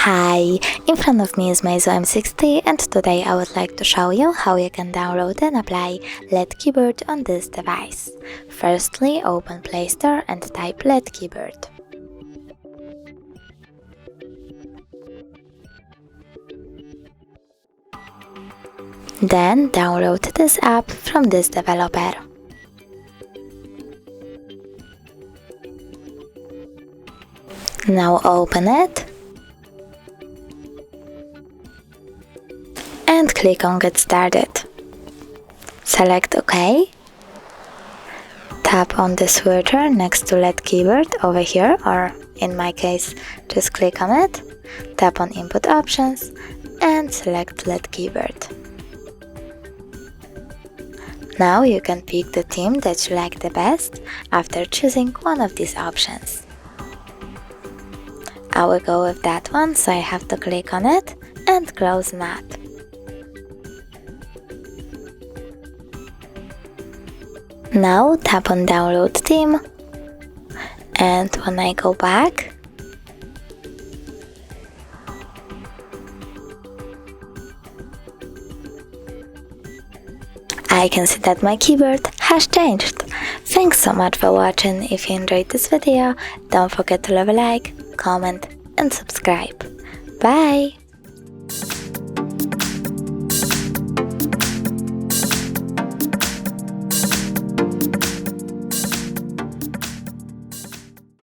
Hi, in front of me is Meizu M6T and today I would like to show you how you can download and apply LED keyboard on this device. Firstly, open Play Store and type LED keyboard. Then download this app from this developer. Now open it and click on Get Started. Select OK. Tap on the switcher next to LED keyboard over here, or in my case, just click on it. Tap on Input Options and select LED keyboard. Now you can pick the theme that you like the best after choosing one of these options. I will go with that one, so I have to click on it and close Map. Now tap on Download Theme, and when I go back, I can see that my keyboard has changed. Thanks so much for watching. If you enjoyed this video, don't forget to leave a like, comment and subscribe. Bye!